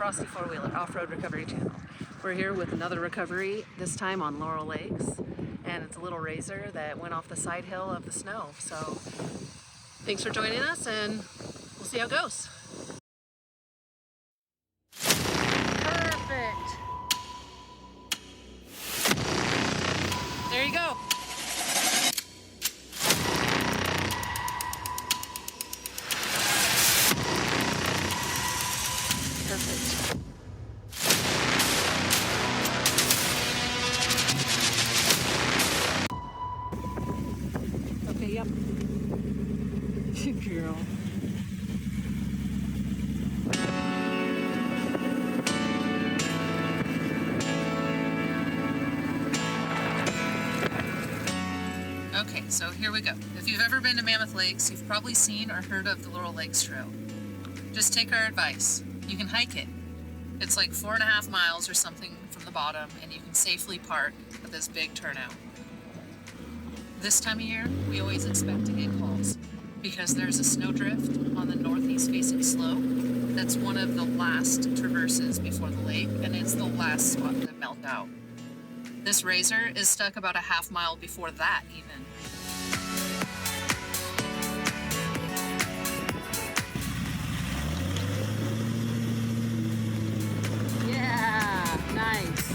Frosty Four-Wheeler Off-Road Recovery Channel. We're here with another recovery, this time on Laurel Lakes, and it's a little razor that went off the side hill of the snow. So thanks for joining us, and we'll see how it goes. Perfect. There you go. Perfect. Okay, yep. Good girl. Okay, so here we go. If you've ever been to Mammoth Lakes, you've probably seen or heard of the Laurel Lakes Trail. Just take our advice. You can hike it. It's like 4.5 miles or something from the bottom, and you can safely park at this big turnout. This time of year, we always expect to get calls because there's a snowdrift on the northeast facing slope. That's one of the last traverses before the lake, and it's the last spot to melt out. This razor is stuck about a half mile before that even. Yeah, nice.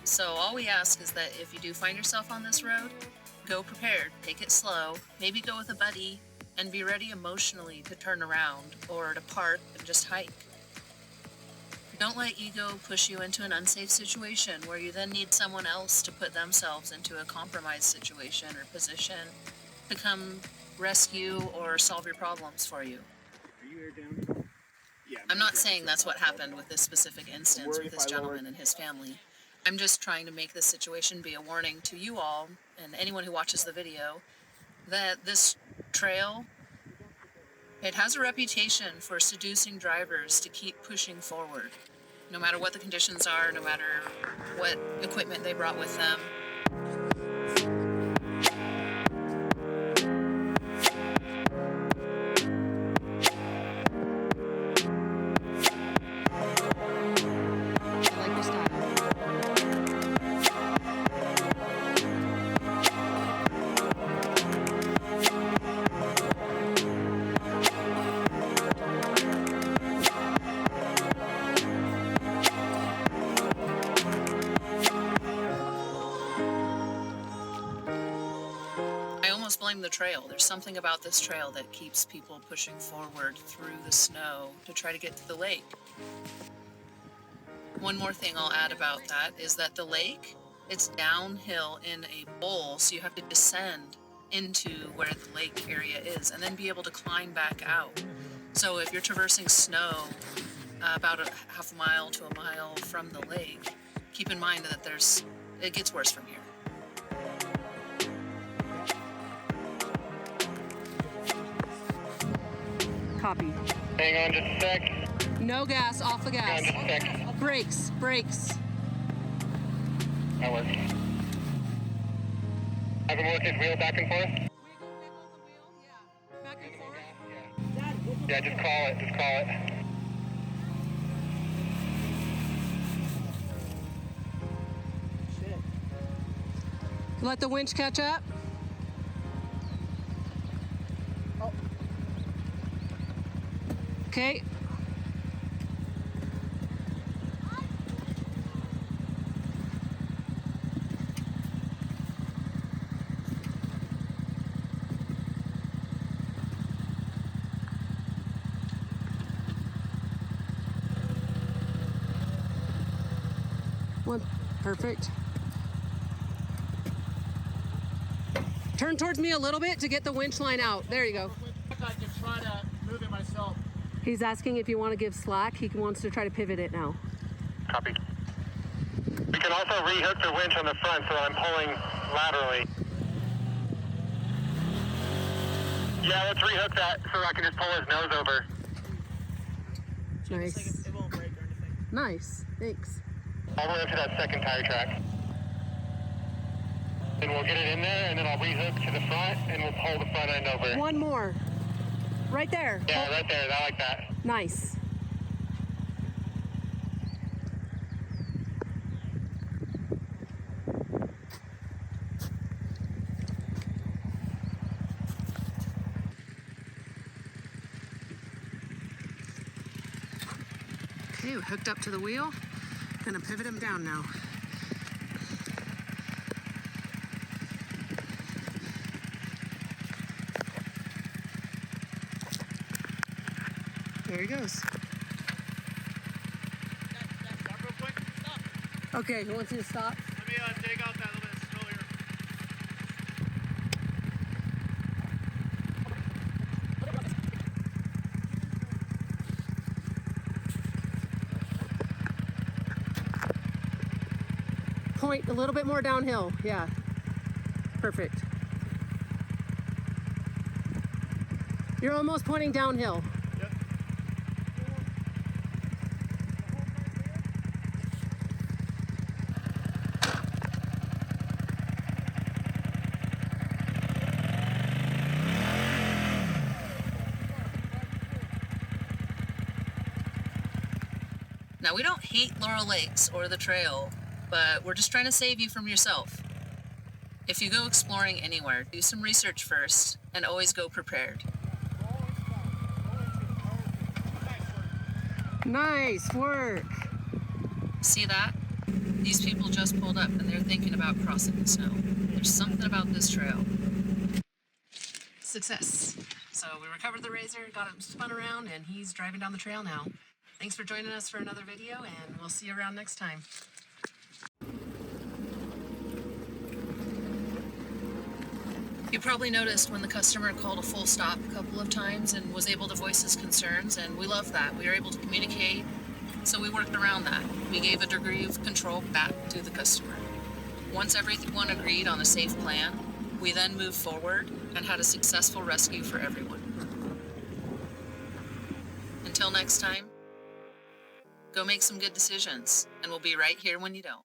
So all we ask is that if you do find yourself on this road, go prepared, take it slow, maybe go with a buddy, and be ready emotionally to turn around or to park and just hike. Don't let ego push you into an unsafe situation where you then need someone else to put themselves into a compromised situation or position to come rescue or solve your problems for you. Are you air down? Yeah. I'm not saying that's what happened with this specific instance with this gentleman and his family. I'm just trying to make this situation be a warning to you all and anyone who watches the video that this trail, it has a reputation for seducing drivers to keep pushing forward. No matter what the conditions are, no matter what equipment they brought with them. Blame the trail. There's something about this trail that keeps people pushing forward through the snow to try to get to the lake. One more thing I'll add about that is that the lake, it's downhill in a bowl, so you have to descend into where the lake area is and then be able to climb back out. So if you're traversing snow about a half a mile to a mile from the lake, keep in mind that it gets worse from here. Copy. Hang on just a sec. No gas, off the gas. Hang on just a sec. Brakes. That works. Have him work his wheel back and forth? Wiggle the wheel, yeah. Back and forth. Yeah, just call it. Let the winch catch up. Okay. Perfect. Turn towards me a little bit to get the winch line out. There you go. I can try to move it myself. He's asking if you want to give slack. He wants to try to pivot it now. Copy. We can also rehook the winch on the front so I'm pulling laterally. Yeah, let's rehook that so I can just pull his nose over. Nice. It won't break or anything. Nice. Thanks. All the way up to that second tire track. Then we'll get it in there, and then I'll rehook to the front, and we'll pull the front end over. One more. Right there. Yeah, right there. I like that. Nice. Okay, we're hooked up to the wheel. Gonna pivot him down now. There he goes. Stop real quick. Stop. Okay, who wants you to stop? Let me take out that little bit of snow here. Point a little bit more downhill. Yeah. Perfect. You're almost pointing downhill. Yep. Now, we don't hate Laurel Lakes or the trail, but we're just trying to save you from yourself. If you go exploring anywhere, do some research first and always go prepared. Nice work. See that? These people just pulled up and they're thinking about crossing the snow. There's something about this trail. Success. So we recovered the Razor, got him spun around, and he's driving down the trail now. Thanks for joining us for another video, and we'll see you around next time. You probably noticed when the customer called a full stop a couple of times and was able to voice his concerns, and we love that. We were able to communicate, so we worked around that. We gave a degree of control back to the customer. Once everyone agreed on a safe plan, we then moved forward and had a successful rescue for everyone. Until next time, go make some good decisions, and we'll be right here when you don't.